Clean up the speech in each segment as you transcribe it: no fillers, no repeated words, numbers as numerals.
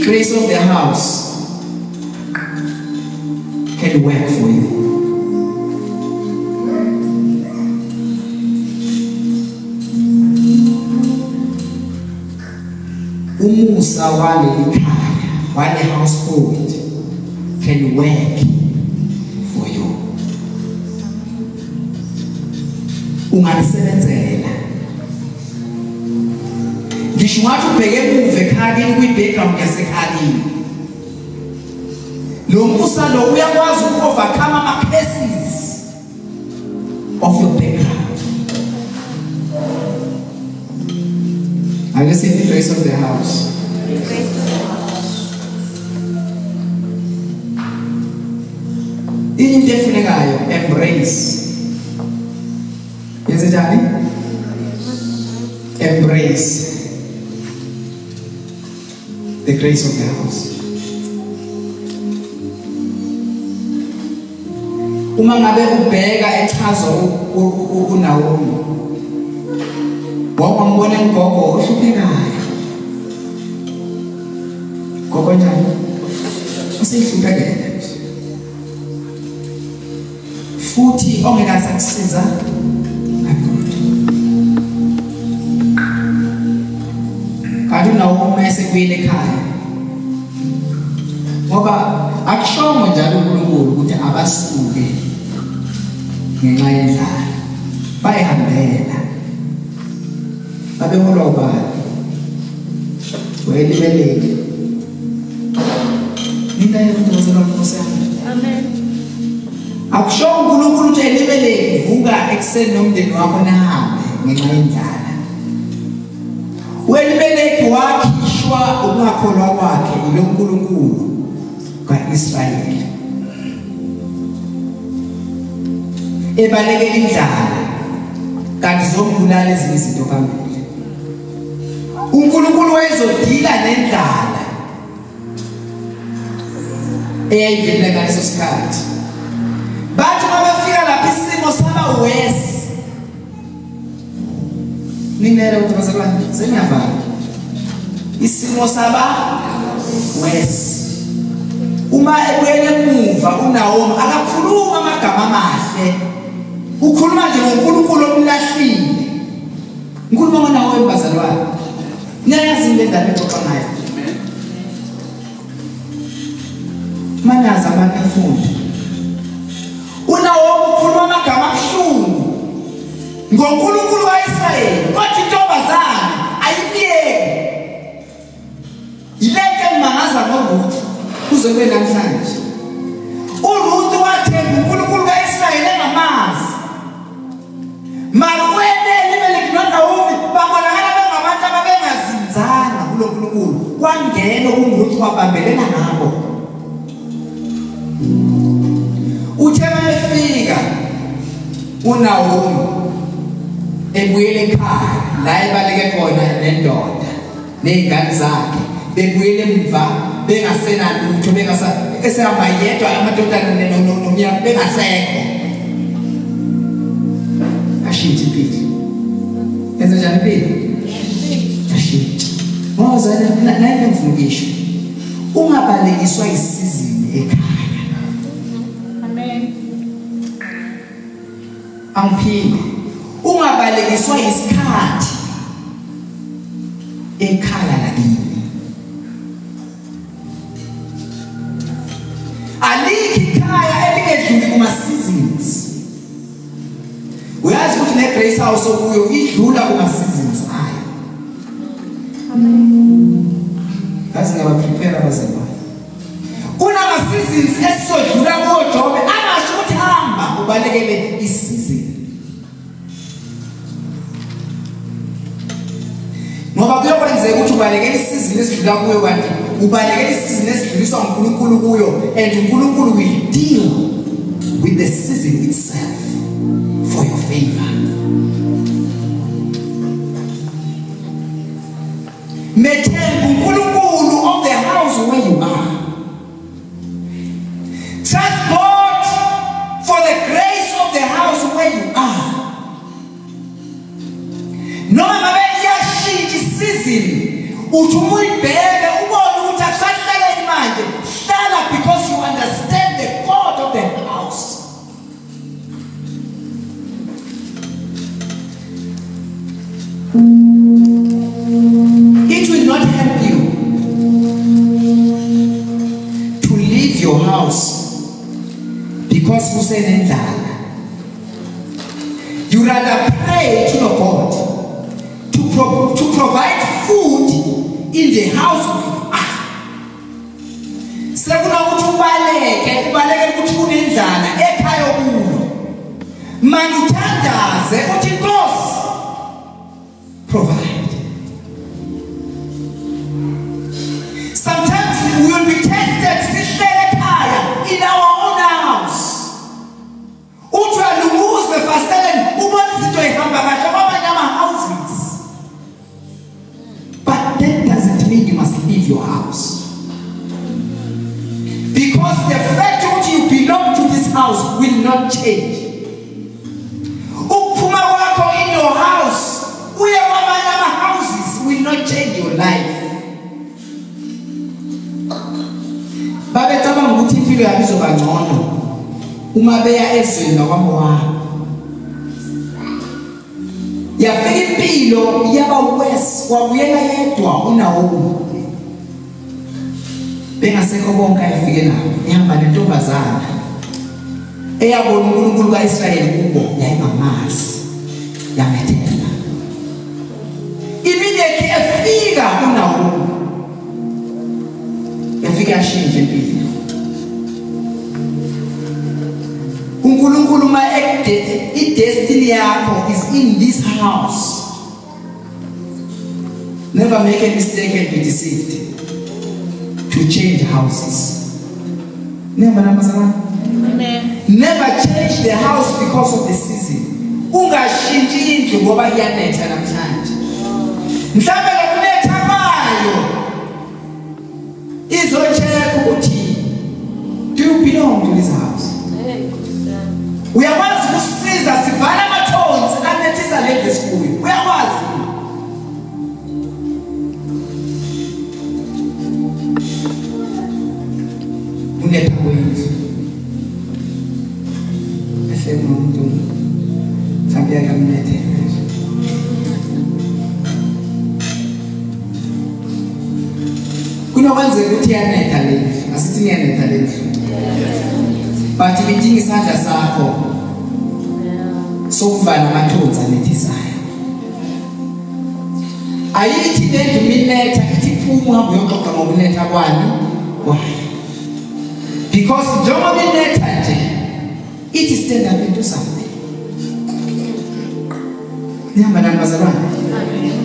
grace of the house can work for you. Umusa wale ikhaya, wale household can work for you. Unganisebenzela. Ngisho wathi ubheke emuva ekhaya kwi-background yasekhaya. Lo musa lo uyakwazi uku-overcome ama-cases of your background. Are you seeing the grace of the house? Into efunekayo, embrace. Yenzenjani? Embrace the grace of the house. Uma ngabe ubheka echazo uNaomi, wawambona ugogo ohluphekayo. Gogo njani? Usihluphekile. Futhi ongekasakusiza kanti uNaomi esekuyile ekhaya. Ngoba akushongo njalo uNkulunkulu ukuthi abasuke ngenxa yendlala, bayihambela babeholwa ubani welimeleki. Nina yonke Nkosi yami. Amen. Akushongo uNkulunkulu ukuthi elimeleki vuka ekuseni nomndeni wakho nahambe ngenxa yendlala. Welimeleki wakhishwa ukungakholwa kwakhe yilo uNkulunkulu ka-Israyeli. Ebalekela indlala kanti zombulala ezinye izinto phambili. uNkulunkulu wayezodila nendlala eyayivela ngaleso sikhathi. Bathi mabafika lapha isimo saba worse. Ninera ukuthi bazalwane senyavala. Isimo saba worse. Uma ebuyele emuva uNaomi akakhuluma amagama amahle. Ukhuluma nje ngoNkulunkulu omlahlile. Ngikhuluma ngoNaomi bazalwane. Niyayazi le ndaba exoxa nayo. Manaza abafunda. uNaomi ukhuluma amagama abuhlungu ngoNkulunkulu kaIsrayeli. Kwathi intombazane ayiyeke. Yileke mangaza ngoRuth kuze kube namhlanje. uRuth wathemba uNkulunkulu kaIsrayeli engamazi. Marwene limeleki noNaomi babonakala bengabantu ababengazinzanga kulo uNkulunkulu. Kwangena uRuth wabambelena nabo. Uthe mayefika uNaomi ebuyele ekhaya la ebaleke khona nendoda nezingane zakhe, bebuyele emva bengasenalutho, esehamba yedwa amadodana nomyeni bengasekho. Ashintsha impilo. Yenza njani impilo? Ashintsha. Ngoba naye mfundisho ungabalekiswa isizini ekhaya. Angiphinde ungabalekiswa isikhathi ekhaya lakini. Alikho ikhaya elingedluli kuma seasons. Uyazi ukuthi neGrace House okuyo idlula kuma seasons ayo. Amen. Kazi ngaba prepare abazalwane. Kuna ama seasons esodlula kuJobe angasho ukuthi hamba ubalekele isizini. Ngoba kuyokwenzeka ukuthi ubalekele isizini esidlula kuyo kanti ubalekele isizini esidluliswa uNkulunkulu kuyo, and uNkulunkulu will deal with the season itself for your favor. Methemba uNkulunkulu of the house where you are. Trust God for the grace of the house where you are. Noma ngabe iyashintsha isizini, uthi umuyibheke ubone ukuthi akusahla It will not help you to leave your house because you say nendlala. You rather pray to your God to provide food in the house. Sekuna ukuthi ubaleke ukuthi kunendlala ekhaya okulo. Manje uthandaze uthi Nkosi provide. Sometimes we will be tested sihlele ekhaya in our own house. Uthi alumuze fasteleni ubona izinto ehamba kahle kwamanye ama-houses. But that doesn't mean you must leave your house. Because the fact that you belong to this house will not change. Uphuma kwakho in your house, uya kwamanye ama-houses will not change your life. Babecabanga ukuthi impilo yabo izoba ngcono uma beya ezweni lakwaMowabi. Yafika impilo yaba worse, wabuyela yedwa uNaomi. Bengasekho bonke ayefike nabo, ehamba nentombazana eyabona uNkulunkulu kaIsrayeli kubo, yayingamazi, yamethemba. Immediately efika uNaomi, efika yashintsha impilo. uNkulunkulu i-destiny yakho is in this house. Never make a mistake and be deceived to change houses. Never change the house because of the season. Ungashintshi indlu ngoba iyanetha namhlanje. Mhlawumbe lokunetha kwayo izocheck ukuthi do you belong to this house? Uyakwazi ukusiza sivala amathonsi anethisa lezi sikuyo. Uyakwazi unetha kwendlu. Umuntu sabia kamnethe. Kunokwenzeka ukuthi yanetha lendlu, asithi iyanetha lendlu. But idinga isandla sakho sokuvala amathonsi anethisayo. Ayithi lendlu minetha ithi phuma uhambe uyoxoxa ngokunetha kwani. Why? Because njengoba minetha nje it is stand up into something. Nihamba nabazalwane.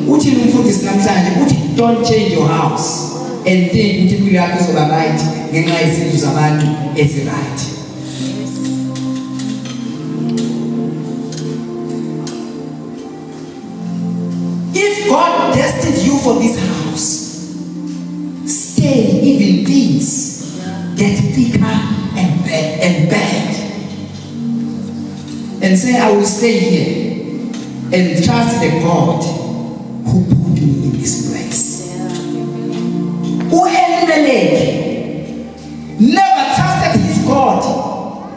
Uthi umfundisi namhlanje uthi don't change your house and think ukuthi impilo yakho izoba right ngenxa yezindlu zabantu ezi-right. If God destined you for this house, stay even things get thicker and bad. And say, I will stay here and trust the God who put me in this place. U-Elimelech never trusted his God.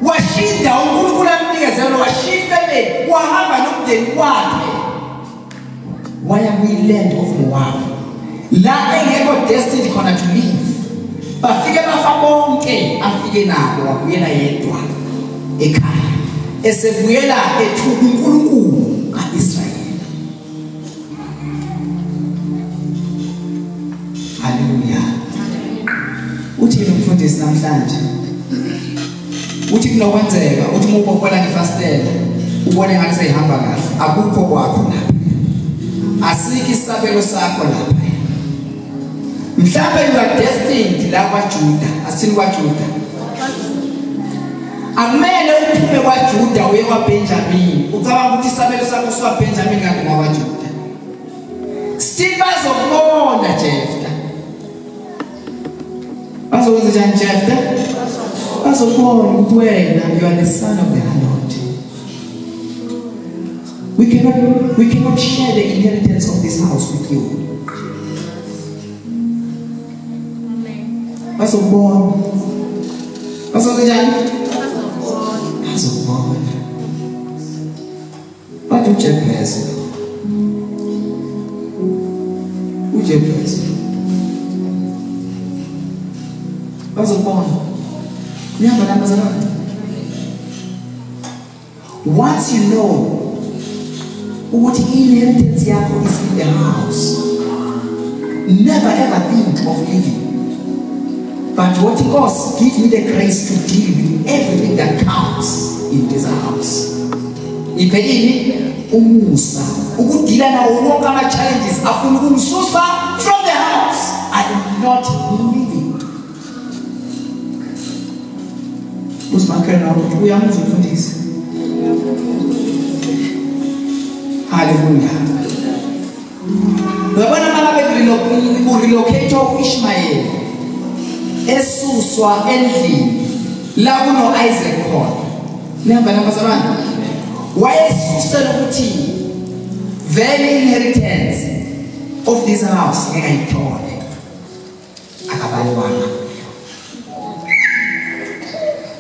Washinda uNkulunkulu amnikezela washifele wahamba nomndeni wakhe. Waya kwi-land of Moab. La engekho destined khona to live. Bafike bafa bonke afike nabo wabuyela yedwa ekhaya. Esebuyela ethuka uNkulunkulu kaIsrayeli. Hallelujah. Uthi umfundisi namhlanje uthi kunokwenzeka uthi uma ubona ngefastela ubone ngathi seyihamba kahle akukho kwakho lapha. Asiki isabelo sakho lapha. Mhlawumbe you are destined la kwaJuda, asini kwaJuda. Akumele uphume kwaJuda uye kwaBenjamin. Ucabanga ukuthi isabelo sakho sikwaBenjamin kanti ngakwaJuda. Still bazokubona Jefta. Bazokwenza njani Jefta? Bazokubona ukuthi wena you are the son of the Lord. We cannot share the inheritance of this house with you. Bazokubona. Bazokwenza njani? Bazokubona. Bathi uJebhezi ujebhezi bazobona niyamba nabazalwane. Once you know ukuthi inheritance yakho is in the house, never ever think of leaving. But what it was, give me the grace to deal with everything that counts in this house. Ipelini umusa ukudila nawo wonke ama challenges afuna ukumsusa from the house. I am not leaving. Usimakela ukuthi uyamuzwa umfundisi. Hallelujah. Babona mama relocate uIshmael esuswa endlini la kuno Isaac khona. Nihamba nabazalwane. Wayesusela ukuthi vele inheritance of this house ngeke ayithole. Akabalwana.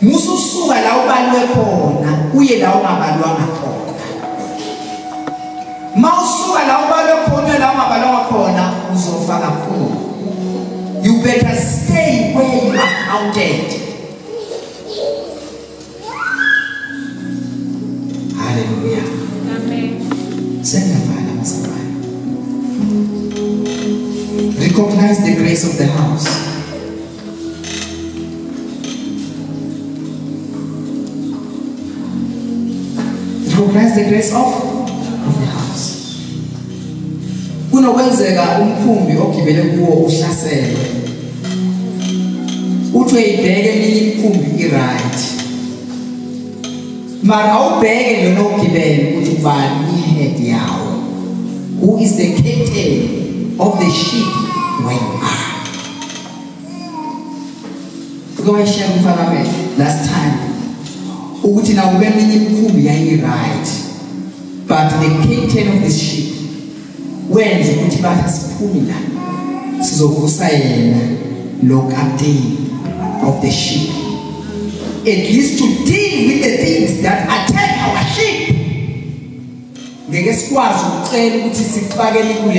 Mususuka la ubalwe khona uye la ungabalwanga khona. Mawusuka la ubalwe khona la ungabalwanga khona uzofa kakhulu. You better stay where you are counted. Hallelujah. Amen. Recognize the grace of the house. Recognize the grace of the house. Kunokwenzeka umkhumbi ogibele kuwo uhlaselwe. Uthi uyibheke eminye imkhumbi i-right. Mara awubheke lona ogibele ukuthi ubani ihead yawo. Who is the captain of the ship where you are? Go and share with Father last time. Ukuthi na ubeminye imkhumbi yayi-right. But the captain of this ship wenza ukuthi bathi siphumile sizovusa yena lo captain of the ship, at least to deal with the things that attack our ship. Ngeke sikwazi ukucela ukuthi sifakele kule